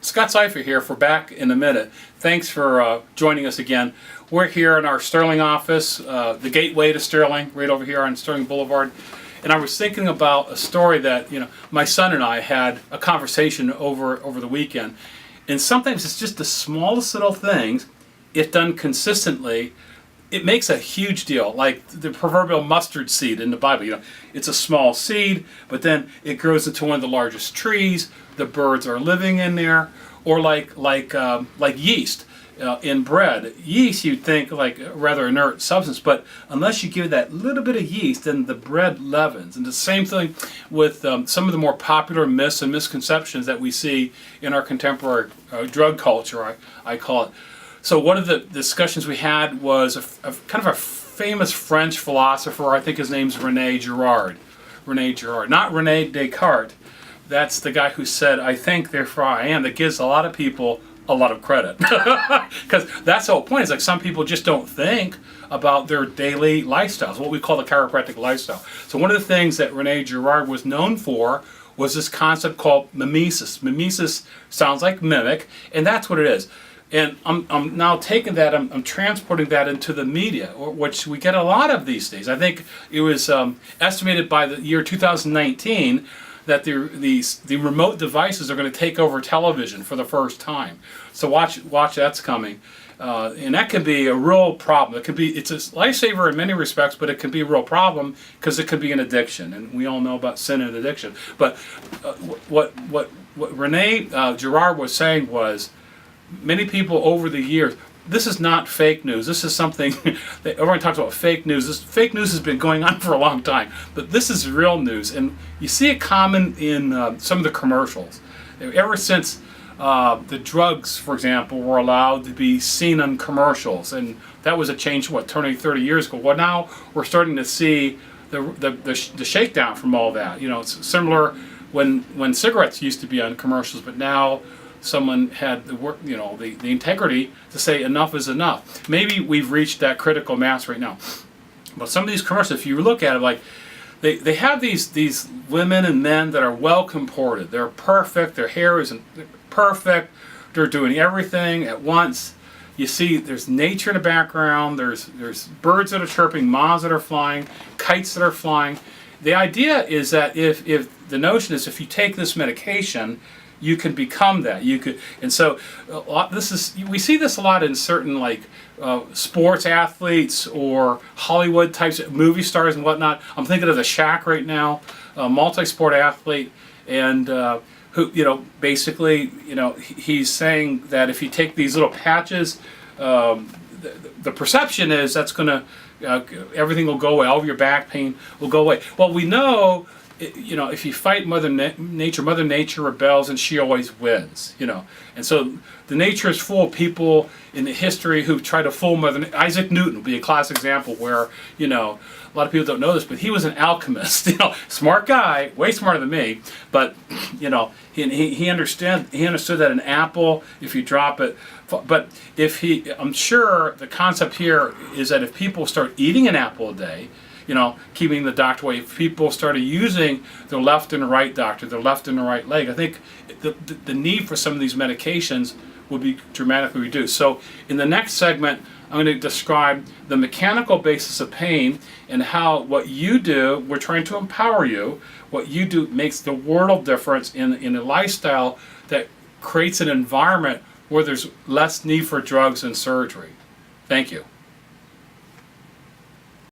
Scott Seifer here for Back in a Minute. Thanks for joining us again. We're here in our Sterling office, the gateway to Sterling, right over here on Sterling Boulevard. And I was thinking about a story that my son and I had a conversation over the weekend. And sometimes it's just the smallest little things, if done consistently, it makes a huge deal. Like the proverbial mustard seed in the Bible. It's a small seed, but then it grows into one of the largest trees. The birds are living in there. Or like yeast in bread. Yeast, you'd think like a rather inert substance, but unless you give that little bit of yeast, then the bread leavens. And the same thing with some of the more popular myths and misconceptions that we see in our contemporary drug culture, I call it. So one of the discussions we had was kind of a famous French philosopher. I think his name's René Girard. René Girard, not René Descartes. That's the guy who said, "I think, therefore I am." That gives a lot of people a lot of credit. Because that's the whole point. Is like some people just don't think about their daily lifestyles, what we call the chiropractic lifestyle. So one of the things that René Girard was known for was this concept called Memesis. Memesis sounds like mimic, and that's what it is. And I'm now taking that, I'm transporting that into the media, which we get a lot of these days. I think it was estimated by the year 2019 that the remote devices are going to take over television for the first time. So watch that's coming. And that can be a real problem. It's a lifesaver in many respects, but it can be a real problem because it could be an addiction. And we all know about sin and addiction. But what René Girard was saying was, many people over the years, this is not fake news. This is something that everyone talks about fake news. This fake news has been going on for a long time, but this is real news, and you see it common in some of the commercials. Ever since the drugs, for example, were allowed to be seen on commercials, and that was a change, 30 years ago. Well, now we're starting to see the shakedown from all that. It's similar when cigarettes used to be on commercials, but now someone had the integrity to say enough is enough. Maybe we've reached that critical mass right now. But some of these commercials, if you look at it, like they have these women and men that are well comported. They're perfect. Their hair isn't perfect. They're doing everything at once. You see, there's nature in the background. There's birds that are chirping, moths that are flying, kites that are flying. The idea is that if the notion is if you take this medication, you can become that. And so we see this a lot in certain sports athletes or Hollywood types of movie stars and whatnot. I'm thinking of the Shaq right now, a multi-sport athlete, and who basically he's saying that if you take these little patches, the perception is that's going to everything will go away. All of your back pain will go away. Well, we know. If you fight Mother Nature rebels, and she always wins. And so the nature is full of people in the history who try to fool Mother Nature. Isaac Newton would be a classic example where a lot of people don't know this, but he was an alchemist. Smart guy, way smarter than me. But he understood that an apple, if you drop it, but I'm sure the concept here is that if people start eating an apple a day, keeping the doctor away. If people started using their left and right doctor, their left and the right leg, I think the need for some of these medications would be dramatically reduced. So in the next segment, I'm going to describe the mechanical basis of pain and how what you do, we're trying to empower you, what you do makes the world of difference in a lifestyle that creates an environment where there's less need for drugs and surgery. Thank you.